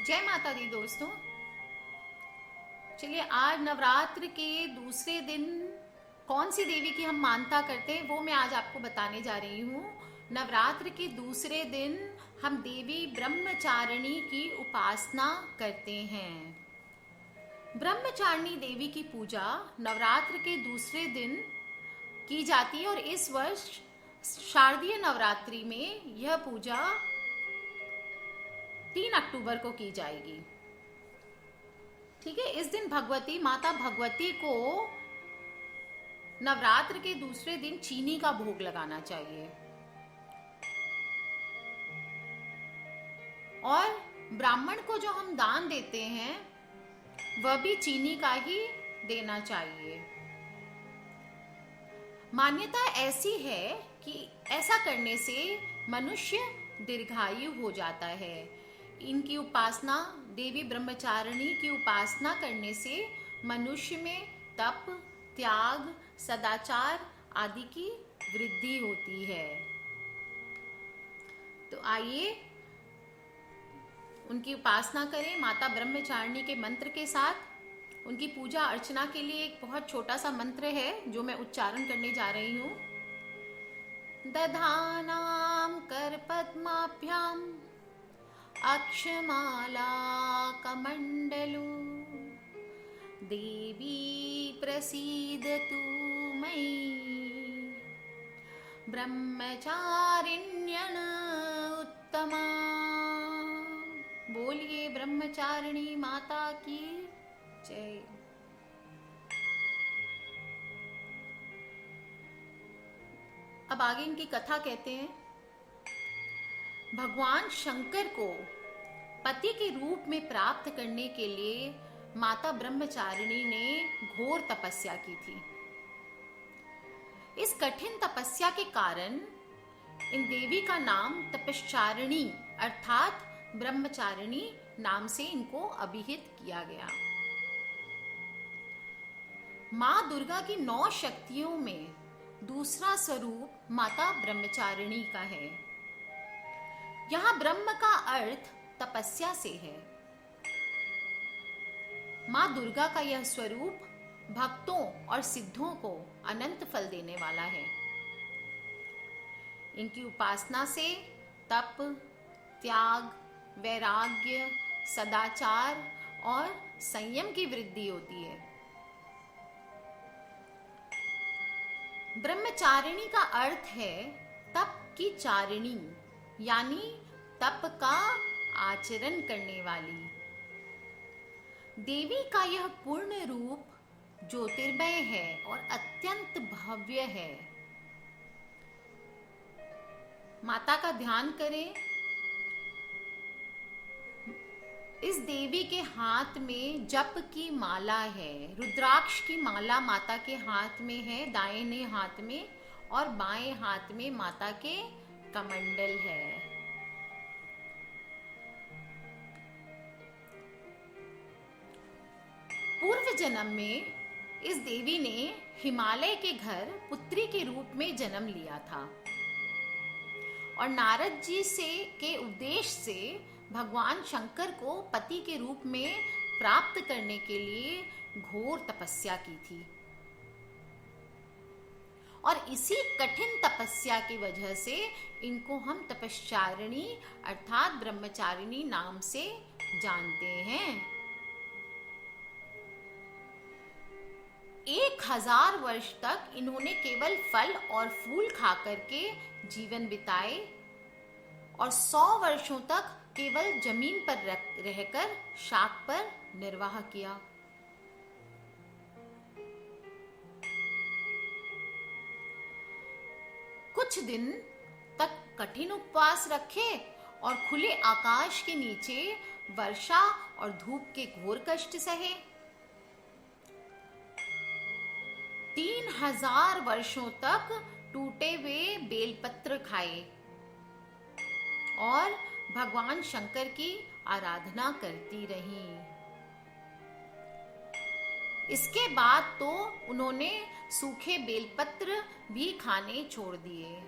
जय माता दी दोस्तों। चलिए, आज नवरात्र के दूसरे दिन कौन सी देवी की हम मानता करते हैं वो मैं आज आपको बताने जा रही हूँ। नवरात्र के दूसरे दिन हम देवी ब्रह्मचारिणी की उपासना करते हैं। ब्रह्मचारिणी देवी की पूजा नवरात्र के दूसरे दिन की जाती है और इस वर्ष शारदीय नवरात्रि में यह पूजा 3 अक्टूबर को की जाएगी। ठीक है, इस दिन भगवती माता भगवती को नवरात्र के दूसरे दिन चीनी का भोग लगाना चाहिए और ब्राह्मण को जो हम दान देते हैं वह भी चीनी का ही देना चाहिए। मान्यता ऐसी है कि ऐसा करने से मनुष्य दीर्घायु हो जाता है। इनकी उपासना, देवी ब्रह्मचारिणी की उपासना करने से मनुष्य में तप, त्याग, सदाचार आदि की वृद्धि होती है। तो आइए उनकी उपासना करें माता ब्रह्मचारिणी के मंत्र के साथ। उनकी पूजा अर्चना के लिए एक बहुत छोटा सा मंत्र है जो मैं उच्चारण करने जा रही हूँ। दधानाम कर पद्माभ्याम अक्षमाला कमंडलू देवी प्रसीदतु मयि ब्रह्मचारिण्यन उत्तमा। बोलिए ब्रह्मचारिणी माता की जय। अब आगे इनकी कथा कहते हैं। भगवान शंकर को पति के रूप में प्राप्त करने के लिए माता ब्रह्मचारिणी ने घोर तपस्या की थी। इस कठिन तपस्या के कारण इन देवी का नाम तपश्चारिणी अर्थात ब्रह्मचारिणी नाम से इनको अभिहित किया गया। मां दुर्गा की 9 शक्तियों में दूसरा स्वरूप माता ब्रह्मचारिणी का है। यहां ब्रह्म का अर्थ तपस्या से है। मां दुर्गा का यह स्वरूप भक्तों और सिद्धों को अनंत फल देने वाला है। इनकी उपासना से तप, त्याग, वैराग्य, सदाचार और संयम की वृद्धि होती है। ब्रह्मचारिणी का अर्थ है तप की चारिणी, यानी तप का आचरण करने वाली। देवी का यह पूर्ण रूप ज्योतिर्मय है और अत्यंत भव्य है। माता का ध्यान करें। इस देवी के हाथ में जप की माला है। रुद्राक्ष की माला माता के हाथ में है, दाहिने हाथ में, और बाएं हाथ में माता के कमंडल है। पूर्व जन्म में इस देवी ने हिमालय के घर पुत्री के रूप में जन्म लिया था और नारद जी के उपदेश से भगवान शंकर को पति के रूप में प्राप्त करने के लिए घोर तपस्या की थी। और इसी कठिन तपस्या की वजह से इनको हम तपश्चारिणी अर्थात ब्रह्मचारिणी नाम से जानते हैं। 1000 वर्ष तक इन्होंने केवल फल और फूल खाकर के जीवन बिताए और 100 वर्षों तक केवल जमीन पर रहकर शाक पर निर्वाह किया। कुछ दिन तक कठिन उपवास रखे और खुले आकाश के नीचे वर्षा और धूप के घोर कष्ट सहे। 3000 वर्षों तक टूटे हुए बेलपत्र खाए और भगवान शंकर की आराधना करती रहीं। इसके बाद तो उन्होंने सूखे बेलपत्र भी खाने छोड़ दिए।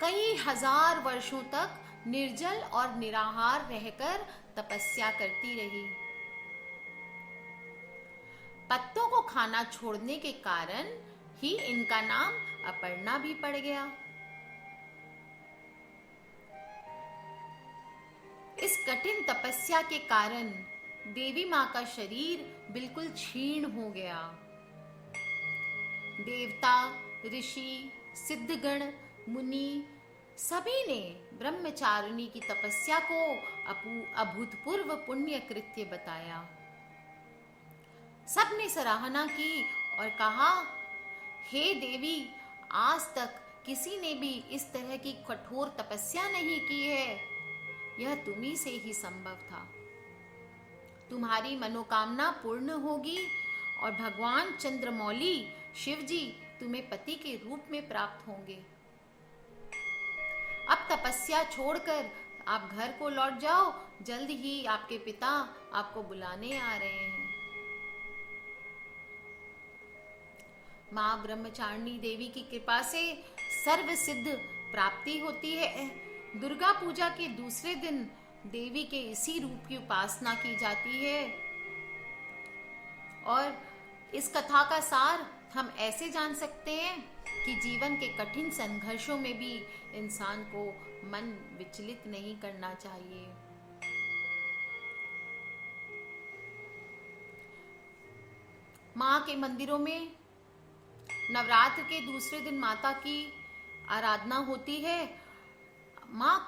कई हजार वर्षों तक निर्जल और निराहार रहकर तपस्या करती रही। पत्तों को खाना छोड़ने के कारण ही इनका नाम अपर्णा भी पड़ गया। इस कठिन तपस्या के कारण देवी मां का शरीर बिल्कुल क्षीण हो गया। देवता, ऋषि, सिद्धगण, मुनि सभी ने ब्रह्मचारिणी की तपस्या को अभूतपूर्व पुण्य कृत्य बताया। सबने सराहना की और कहा, हे देवी, आज तक किसी ने भी इस तरह की कठोर तपस्या नहीं की है। यह तुम्ही से ही संभव था। तुम्हारी मनोकामना पूर्ण होगी और भगवान चंद्रमौली शिव जी तुम्हें पति के रूप में प्राप्त होंगे। अब तपस्या छोड़कर आप घर को लौट जाओ, जल्द ही आपके पिता आपको बुलाने आ रहे हैं। मां ब्रह्मचारिणी देवी की कृपा से सर्व सिद्ध प्राप्ति होती है। दुर्गा पूजा के दूसरे दिन देवी के इसी रूप की उपासना की जाती है। और इस कथा का सार हम ऐसे जान सकते हैं कि जीवन के कठिन संघर्षों में भी इंसान को मन विचलित नहीं करना चाहिए। मां के मंदिरों में नवरात्र के दूसरे दिन माता की आराधना होती है। मां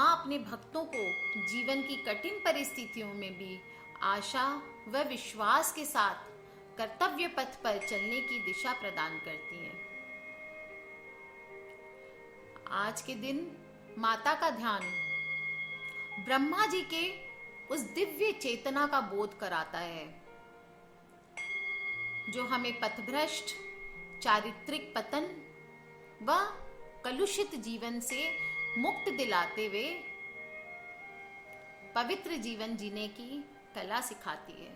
अपने भक्तों को जीवन की कठिन परिस्थितियों में भी आशा व विश्वास के साथ कर्तव्य पथ पर चलने की दिशा प्रदान करती है। आज के दिन माता का ध्यान ब्रह्मा जी के उस दिव्य चेतना का बोध कराता है जो हमें पथभ्रष्ट, चारित्रिक पतन व कलुषित जीवन से मुक्त दिलाते हुए पवित्र जीवन जीने की कला सिखाती है।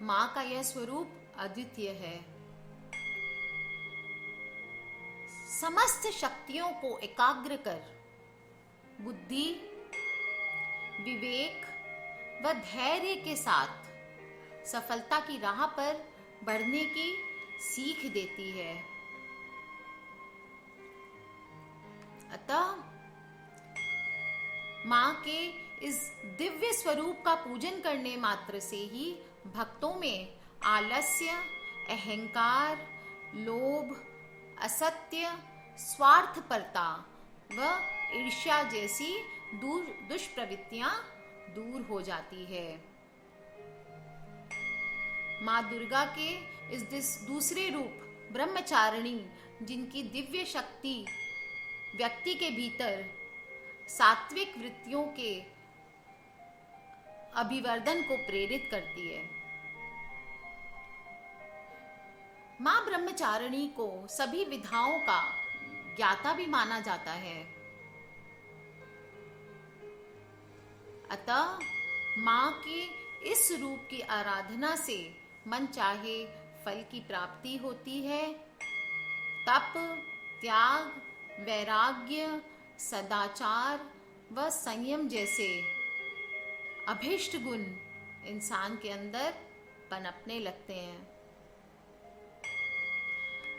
मां का यह स्वरूप अद्वितीय है। समस्त शक्तियों को एकाग्र कर बुद्धि, विवेक व धैर्य के साथ सफलता की राह पर बढ़ने की सीख देती है। अतः मां के इस दिव्य स्वरूप का पूजन करने मात्र से ही भक्तों में आलस्य, अहंकार, लोभ, असत्य, स्वार्थपरता व ईर्ष्या जैसी दुष्प्रवृत्तियां दूर हो जाती है। मां दुर्गा के इस दूसरे रूप ब्रह्मचारिणी, जिनकी दिव्य शक्ति व्यक्ति के भीतर सात्विक वृत्तियों के अभिवर्धन को प्रेरित करती है। मां ब्रह्मचारिणी को सभी विधाओं का ज्ञाता भी माना जाता है। अतः मां के इस रूप की आराधना से मन चाहे फल की प्राप्ति होती है। तप, त्याग, वैराग्य, सदाचार व संयम जैसे अभीष्ट गुण इंसान के अंदर पनपने लगते हैं।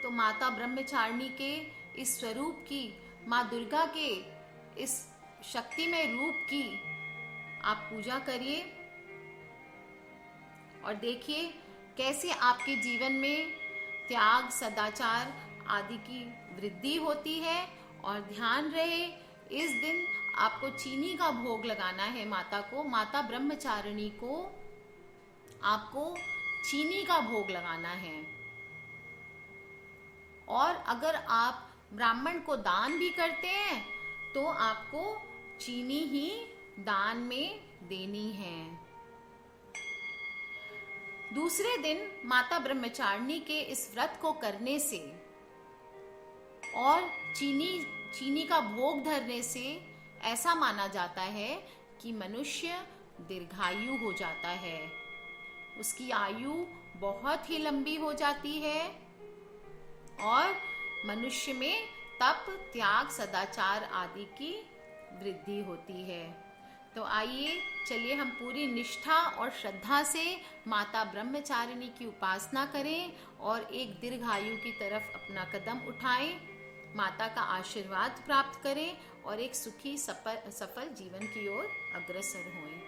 तो माता ब्रह्मचारिणी के इस स्वरूप की, माँ दुर्गा के इस शक्तिमय रूप की आप पूजा करिए और देखिए कैसे आपके जीवन में त्याग, सदाचार आदि की वृद्धि होती है। और ध्यान रहे, इस दिन आपको चीनी का भोग लगाना है माता को। माता ब्रह्मचारिणी को आपको चीनी का भोग लगाना है। और अगर आप ब्राह्मण को दान भी करते हैं तो आपको चीनी ही दान में देनी है। दूसरे दिन माता ब्रह्मचारिणी के इस व्रत को करने से और चीनी का भोग धरने से ऐसा माना जाता है कि मनुष्य दीर्घायु हो जाता है, उसकी आयु बहुत ही लंबी हो जाती है और मनुष्य में तप, त्याग, सदाचार आदि की वृद्धि होती है। तो आइए चलिए हम पूरी निष्ठा और श्रद्धा से माता ब्रह्मचारिणी की उपासना करें और एक दीर्घायु की तरफ अपना कदम उठाएं, माता का आशीर्वाद प्राप्त करें और एक सुखी सफल जीवन की ओर अग्रसर होएं।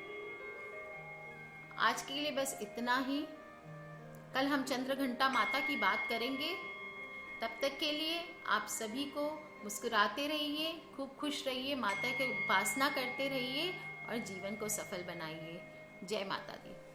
आज के लिए बस इतना ही। कल हम चंद्रघंटा माता की बात करेंगे। तब तक के लिए आप सभी को मुस्कुराते रहिए, खूब खुश रहिए, माता की उपासना करते रहिए और जीवन को सफल बनाइए। जय माता दी।